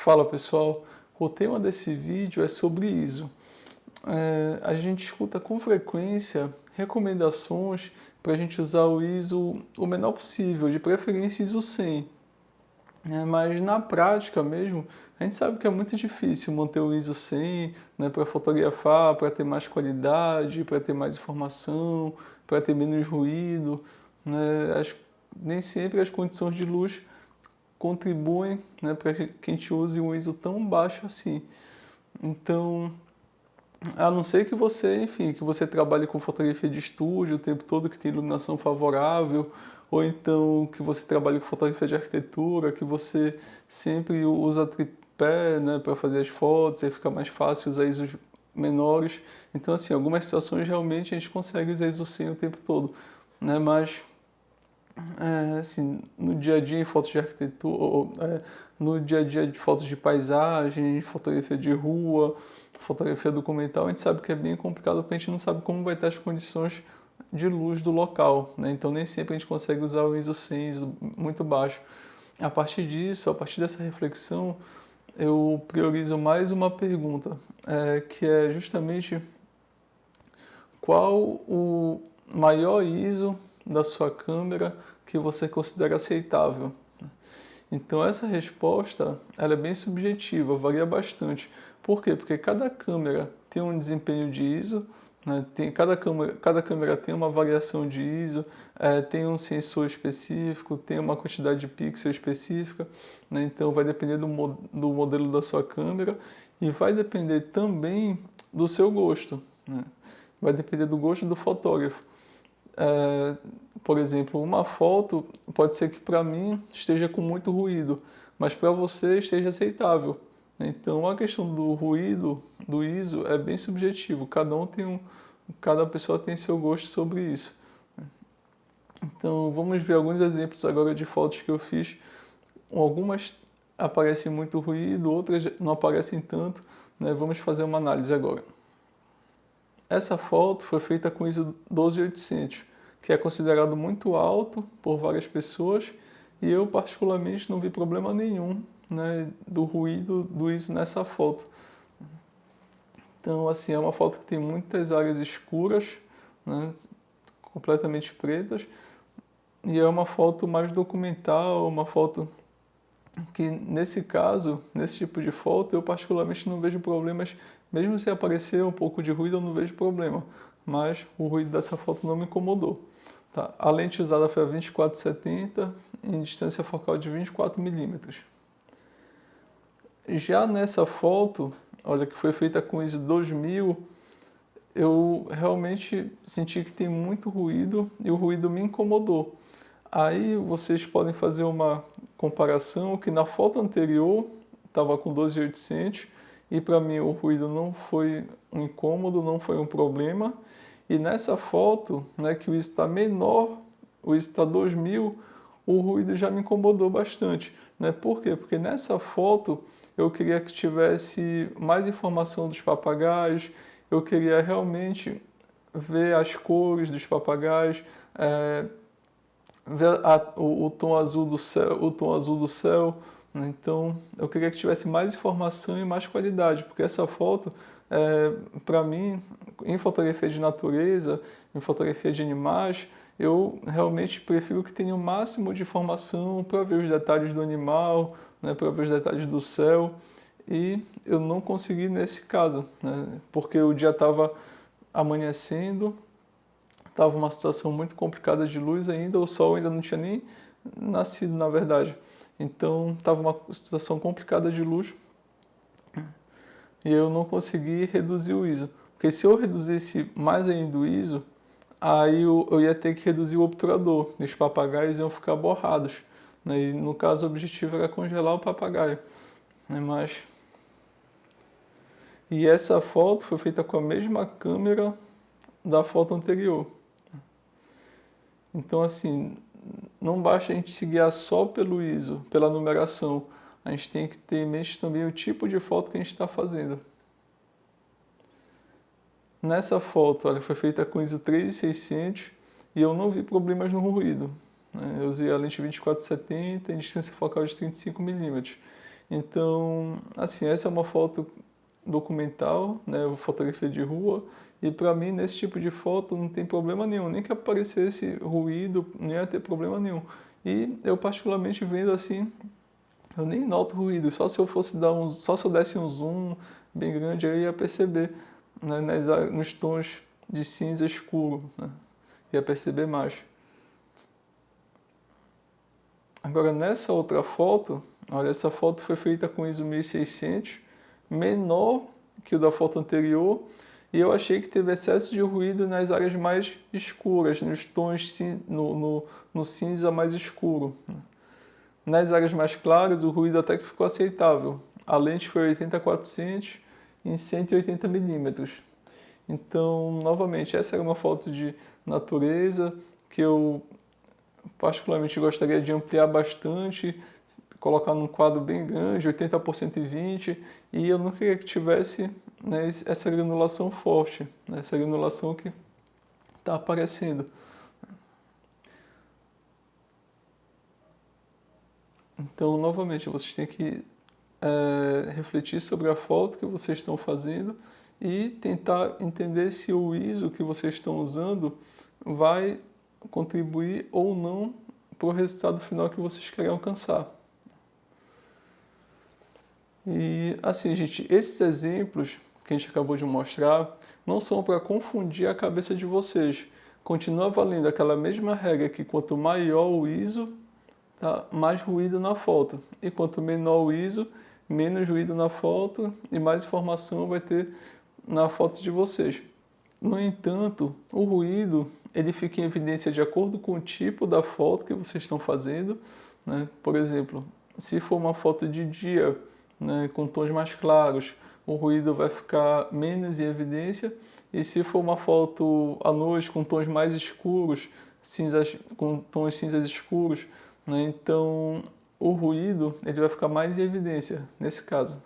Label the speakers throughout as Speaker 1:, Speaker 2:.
Speaker 1: Fala pessoal, o tema desse vídeo é sobre ISO. A gente escuta com frequência recomendações para a gente usar o ISO o menor possível, de preferência ISO 100. Mas na prática mesmo, a gente sabe que é muito difícil manter o ISO 100, né, para fotografar, para ter mais qualidade, para ter mais informação, para ter menos ruído. Né? Nem sempre as condições de luz contribuem, né, para que a gente use um ISO tão baixo assim. Então, a não ser que você, enfim, que você trabalhe com fotografia de estúdio o tempo todo, que tem iluminação favorável, ou então que você trabalhe com fotografia de arquitetura, que você sempre usa tripé, né, para fazer as fotos, aí fica mais fácil usar ISOs menores. Então, assim, algumas situações realmente a gente consegue usar ISO 100 o tempo todo, né, mas assim, no dia a dia em fotos de arquitetura, no dia a dia de fotos de paisagem, fotografia de rua, fotografia documental, a gente sabe que é bem complicado porque a gente não sabe como vai estar as condições de luz do local, né? Então nem sempre a gente consegue usar o ISO 100, ISO muito baixo. A partir disso, a partir dessa reflexão, eu priorizo mais uma pergunta, que é justamente qual o maior ISO da sua câmera que você considera aceitável? Então essa resposta ela é bem subjetiva, varia bastante. Por quê? Porque cada câmera tem um desempenho de ISO, né? Cada câmera tem uma variação de ISO, tem um sensor específico, tem uma quantidade de pixels específica, né? Então vai depender do modelo da sua câmera e vai depender também do seu gosto, né? Vai depender do gosto do fotógrafo. Por exemplo, uma foto pode ser que para mim esteja com muito ruído, mas para você esteja aceitável. Então a questão do ruído, do ISO, é bem subjetivo. Cada pessoa tem seu gosto sobre isso. Então vamos ver alguns exemplos agora de fotos que eu fiz. Algumas aparecem muito ruído, outras não aparecem tanto, né? Vamos fazer uma análise agora. Essa foto foi feita com ISO 12800, que é considerado muito alto por várias pessoas, e eu particularmente não vi problema nenhum, né, do ruído do ISO nessa foto. Então, assim, é uma foto que tem muitas áreas escuras, né, completamente pretas, e é uma foto mais documental, uma foto que nesse caso, nesse tipo de foto, eu particularmente não vejo problemas, mesmo se aparecer um pouco de ruído, eu não vejo problema, mas o ruído dessa foto não me incomodou. Tá? A lente usada foi a 24-70 em distância focal de 24 milímetros. Já nessa foto, olha, que foi feita com ISO 2000, eu realmente senti que tem muito ruído e o ruído me incomodou. Aí vocês podem fazer uma comparação que na foto anterior estava com 12.800 e para mim o ruído não foi um incômodo, não foi um problema. E nessa foto, né, que o ISO está menor, o ISO está 2000, o ruído já me incomodou bastante. Né? Por quê? Porque nessa foto eu queria que tivesse mais informação dos papagaios, eu queria realmente ver as cores dos papagaios, ver o tom azul do céu, o tom azul do céu. Né? Então, eu queria que tivesse mais informação e mais qualidade, porque essa foto, para mim, em fotografia de natureza, em fotografia de animais, eu realmente prefiro que tenha o máximo de informação para ver os detalhes do animal, né, para ver os detalhes do céu. E eu não consegui nesse caso, né, porque o dia estava amanhecendo, estava uma situação muito complicada de luz ainda, o sol ainda não tinha nem nascido, na verdade. Então, estava uma situação complicada de luz e eu não consegui reduzir o ISO. Porque se eu reduzisse mais ainda o ISO, aí eu ia ter que reduzir o obturador, e os papagaios iam ficar borrados. Né? E no caso, o objetivo era congelar o papagaio. Né? E essa foto foi feita com a mesma câmera da foto anterior. Então, assim, não basta a gente se guiar só pelo ISO, pela numeração. A gente tem que ter em mente também o tipo de foto que a gente está fazendo. Nessa foto, ela foi feita com ISO 3600 e eu não vi problemas no ruído. Eu usei a lente 24-70 em distância focal de 35 milímetros. Então, assim, essa é uma foto documental, né, fotografia de rua, e para mim nesse tipo de foto não tem problema nenhum, nem que aparecesse ruído, não ia ter problema nenhum. E eu particularmente vendo assim, eu nem noto ruído, só se eu fosse só se eu desse um zoom bem grande eu ia perceber, né, nos tons de cinza escuro, né, ia perceber mais. Agora nessa outra foto, olha, essa foto foi feita com ISO 1600, menor que o da foto anterior, e eu achei que teve excesso de ruído nas áreas mais escuras, nos tons no cinza mais escuro. Nas áreas mais claras, o ruído até que ficou aceitável. A lente foi 80-400 em 180 milímetros. Então, novamente, essa era uma foto de natureza que eu particularmente gostaria de ampliar bastante, colocar num quadro bem grande, 80 por 120, e eu não queria que tivesse, né, essa granulação forte, né, essa granulação que está aparecendo. Então, novamente, vocês têm que refletir sobre a foto que vocês estão fazendo e tentar entender se o ISO que vocês estão usando vai contribuir ou não para o resultado final que vocês querem alcançar. E assim, gente, esses exemplos que a gente acabou de mostrar não são para confundir a cabeça de vocês. Continua valendo aquela mesma regra que quanto maior o ISO, tá, mais ruído na foto. E quanto menor o ISO, menos ruído na foto e mais informação vai ter na foto de vocês. No entanto, o ruído ele fica em evidência de acordo com o tipo da foto que vocês estão fazendo, né? Por exemplo, se for uma foto de dia, né, com tons mais claros, o ruído vai ficar menos em evidência, e se for uma foto à noite com tons mais escuros, cinzas, com tons cinzas escuros, né, então o ruído ele vai ficar mais em evidência nesse caso.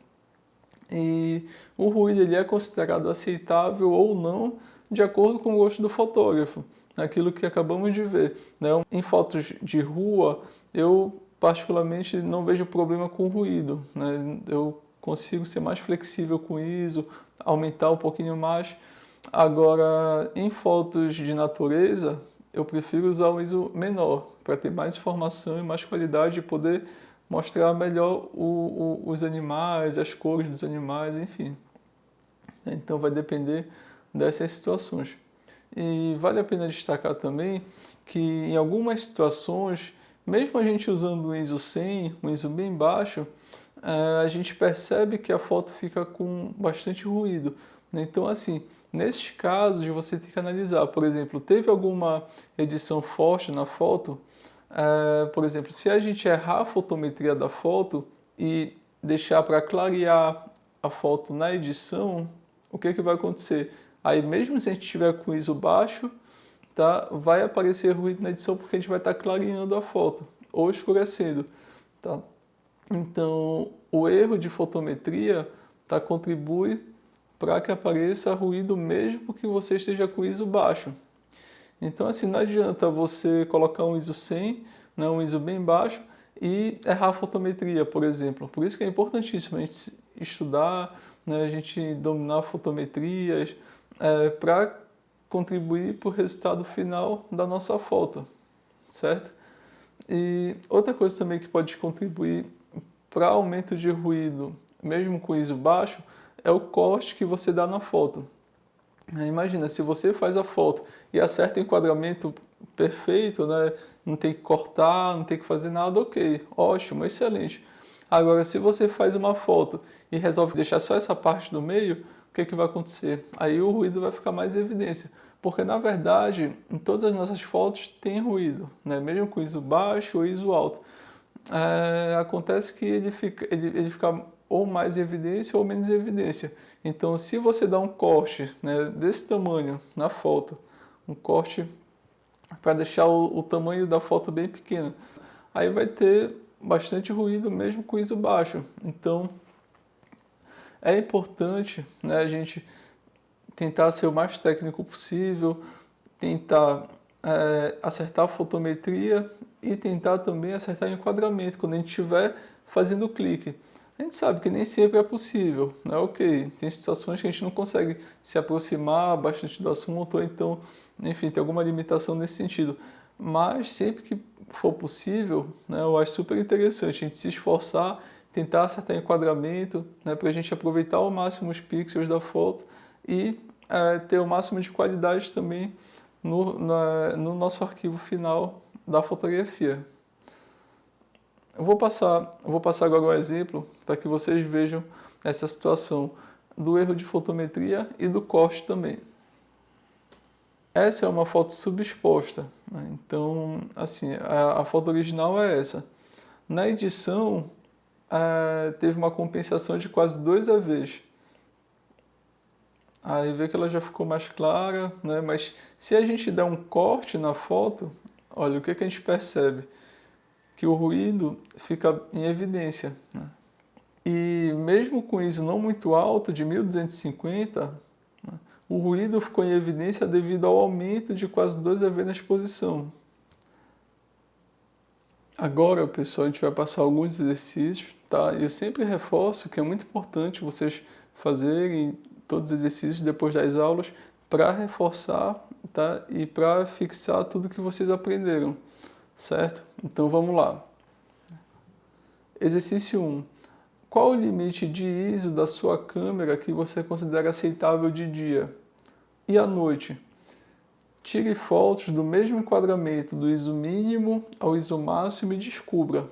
Speaker 1: E o ruído ele é considerado aceitável ou não de acordo com o gosto do fotógrafo, aquilo que acabamos de ver, né? Em fotos de rua, eu particularmente não vejo problema com ruído, né? Eu consigo ser mais flexível com isso, aumentar um pouquinho mais. Agora, em fotos de natureza, eu prefiro usar o ISO menor, para ter mais informação e mais qualidade e poder mostrar melhor os animais, as cores dos animais, enfim. Então vai depender dessas situações. E vale a pena destacar também que em algumas situações, mesmo a gente usando um ISO 100, um ISO bem baixo, a gente percebe que a foto fica com bastante ruído. Então, assim, nesses casos você tem que analisar, por exemplo, teve alguma edição forte na foto? Por exemplo, se a gente errar a fotometria da foto e deixar para clarear a foto na edição, o que vai acontecer? Aí mesmo se a gente tiver com ISO baixo, tá, vai aparecer ruído na edição porque a gente vai estar clareando a foto ou escurecendo. Tá? Então, o erro de fotometria contribui para que apareça ruído mesmo que você esteja com ISO baixo. Então, assim, não adianta você colocar um ISO 100, né, um ISO bem baixo, e errar a fotometria, por exemplo. Por isso que é importantíssimo a gente estudar, né, a gente dominar fotometrias, para contribuir para o resultado final da nossa foto, certo? E outra coisa também que pode contribuir para aumento de ruído, mesmo com ISO baixo, é o corte que você dá na foto. Imagina, se você faz a foto e acerta o enquadramento perfeito, né? Não tem que cortar, não tem que fazer nada, ok, ótimo, excelente. Agora, se você faz uma foto e resolve deixar só essa parte do meio, o que vai acontecer? Aí o ruído vai ficar mais em evidência. Porque, na verdade, em todas as nossas fotos tem ruído, né? Mesmo com ISO baixo ou ISO alto. Acontece que ele fica ou mais em evidência ou menos em evidência. Então, se você dá um corte, né, desse tamanho na foto, um corte para deixar o tamanho da foto bem pequeno, aí vai ter bastante ruído mesmo com ISO baixo. Então, é importante, né, a gente tentar ser o mais técnico possível, tentar acertar a fotometria e tentar também acertar o enquadramento quando a gente estiver fazendo o clique. A gente sabe que nem sempre é possível, né? Ok, tem situações que a gente não consegue se aproximar bastante do assunto, ou então, enfim, tem alguma limitação nesse sentido. Mas sempre que for possível, né, eu acho super interessante a gente se esforçar, tentar acertar enquadramento, né, para a gente aproveitar ao máximo os pixels da foto e ter o máximo de qualidade também no nosso arquivo final da fotografia. Eu vou passar agora um exemplo para que vocês vejam essa situação do erro de fotometria e do corte também. Essa é uma foto subexposta, né? Então, assim, a foto original é essa. Na edição, teve uma compensação de quase 2 EVs. Aí vê que ela já ficou mais clara, né? Mas se a gente der um corte na foto, olha, o que que a gente percebe? Que o ruído fica em evidência, né? E mesmo com ISO não muito alto, de 1250, né, o ruído ficou em evidência devido ao aumento de quase 2 EV na exposição. Agora, pessoal, a gente vai passar alguns exercícios, tá? Eu sempre reforço que é muito importante vocês fazerem todos os exercícios depois das aulas para reforçar, tá? E para fixar tudo que vocês aprenderam, certo? Então vamos lá. Exercício 1. Qual o limite de ISO da sua câmera que você considera aceitável de dia? E à noite? Tire fotos do mesmo enquadramento, do ISO mínimo ao ISO máximo e descubra.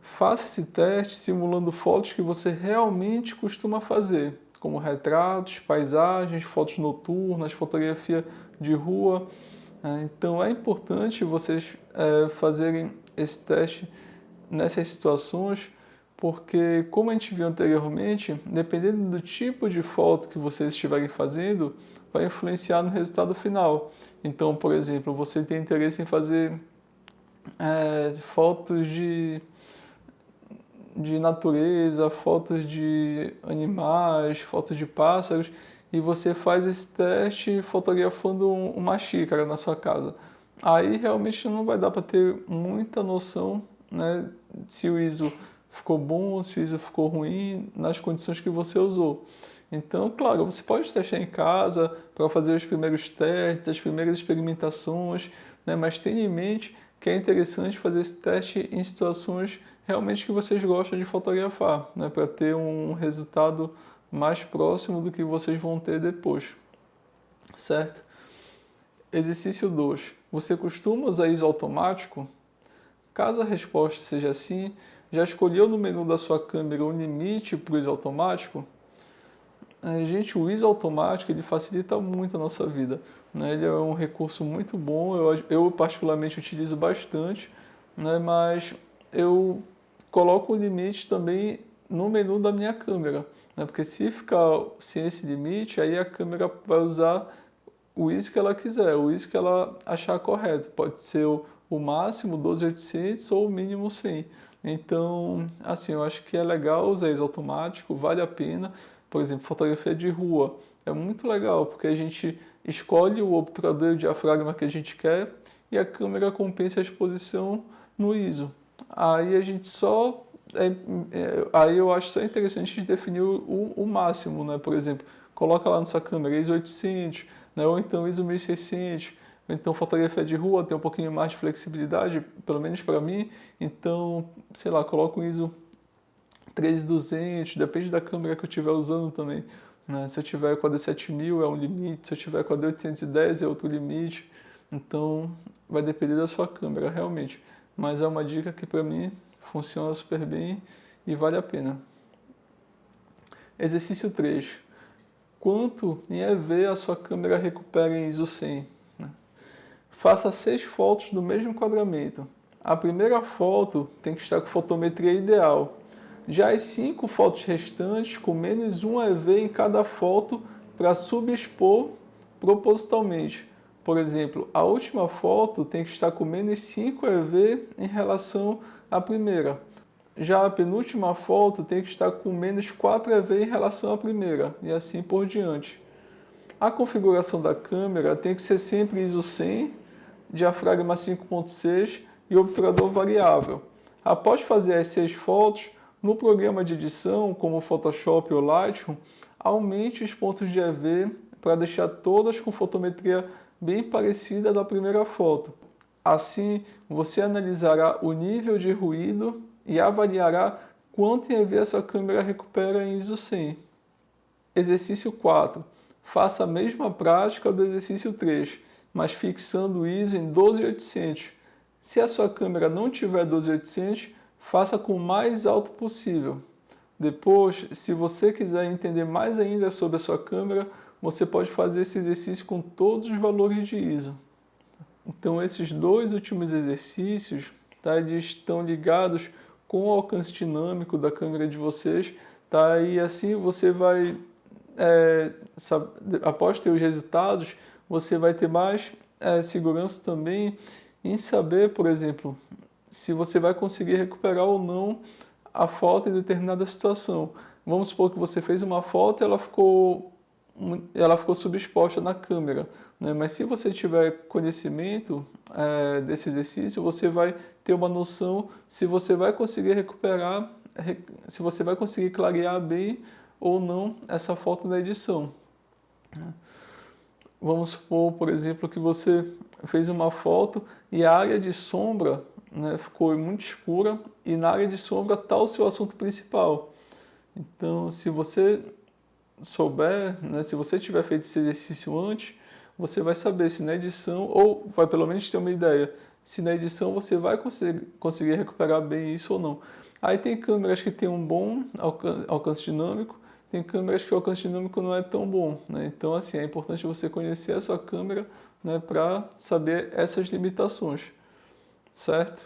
Speaker 1: Faça esse teste simulando fotos que você realmente costuma fazer, como retratos, paisagens, fotos noturnas, fotografia de rua. Então é importante vocês fazerem esse teste nessas situações, porque, como a gente viu anteriormente, dependendo do tipo de foto que vocês estiverem fazendo, vai influenciar no resultado final. Então, por exemplo, você tem interesse em fazer fotos de natureza, fotos de animais, fotos de pássaros, e você faz esse teste fotografando uma xícara na sua casa. Aí realmente não vai dar para ter muita noção, né, se o ISO ficou bom, se o ISO ficou ruim, nas condições que você usou. Então, claro, você pode testar em casa para fazer os primeiros testes, as primeiras experimentações, né, mas tenha em mente que é interessante fazer esse teste em situações realmente que vocês gostam de fotografar, né, para ter um resultado mais próximo do que vocês vão ter depois, certo? Exercício 2. Você costuma usar ISO automático? Caso a resposta seja sim, já escolheu no menu da sua câmera um limite para o ISO automático? Gente, o ISO automático ele facilita muito a nossa vida, né? Ele é um recurso muito bom, eu particularmente utilizo bastante, né? Mas eu coloco o limite também no menu da minha câmera, né? Porque se ficar sem esse limite, aí a câmera vai usar o ISO que ela quiser, o ISO que ela achar correto. Pode ser o máximo 12.800 ou o mínimo 100. Então, assim, eu acho que é legal usar ISO automático, vale a pena. Por exemplo, fotografia de rua é muito legal, porque a gente escolhe o obturador e o diafragma que a gente quer e a câmera compensa a exposição no ISO. Aí a gente só aí eu acho só interessante a gente definir o máximo, né? Por exemplo, coloca lá na sua câmera ISO 800, né? Ou então ISO 1600, ou então fotografia de rua tem um pouquinho mais de flexibilidade, pelo menos para mim, então, sei lá, coloca um ISO 3200, depende da câmera que eu estiver usando também, né? Se eu tiver com a D7000 é um limite, se eu tiver com a D810 é outro limite, então vai depender da sua câmera realmente, mas é uma dica que para mim funciona super bem e vale a pena. Exercício 3. Quanto em EV a sua câmera recupera em ISO 100? Faça 6 fotos do mesmo enquadramento. A primeira foto tem que estar com fotometria ideal. Já as 5 fotos restantes com menos 1 EV em cada foto para subexpor propositalmente. Por exemplo, a última foto tem que estar com menos 5 EV em relação à primeira. Já a penúltima foto tem que estar com menos 4 EV em relação à primeira, e assim por diante. A configuração da câmera tem que ser sempre ISO 100, diafragma 5.6 e obturador variável. Após fazer as 6 fotos, No programa de edição, como o Photoshop ou Lightroom, aumente os pontos de EV para deixar todas com fotometria bem parecida da primeira foto. Assim, você analisará o nível de ruído e avaliará quanto em EV a sua câmera recupera em ISO 100. Exercício 4. Faça a mesma prática do exercício 3, mas fixando o ISO em 12800. Se a sua câmera não tiver 12800, faça com o mais alto possível. Depois, se você quiser entender mais ainda sobre a sua câmera, você pode fazer esse exercício com todos os valores de ISO. Então, esses dois últimos exercícios, tá, eles estão ligados com o alcance dinâmico da câmera de vocês, tá? E assim você vai, após ter os resultados, você vai ter mais segurança também em saber, por exemplo, se você vai conseguir recuperar ou não a foto em determinada situação. Vamos supor que você fez uma foto e ela ficou subexposta na câmera, né? Mas se você tiver conhecimento desse exercício, você vai ter uma noção se você vai conseguir recuperar, se você vai conseguir clarear bem ou não essa foto na edição. Vamos supor, por exemplo, que você fez uma foto e a área de sombra, né, ficou muito escura e na área de sombra está o seu assunto principal. Então, se você souber, né, se você tiver feito esse exercício antes, você vai saber se na edição, ou vai pelo menos ter uma ideia, se na edição você vai conseguir recuperar bem isso ou não. Aí tem câmeras que têm um bom alcance dinâmico, tem câmeras que o alcance dinâmico não é tão bom, né? Então, assim, é importante você conhecer a sua câmera, né, para saber essas limitações, certo?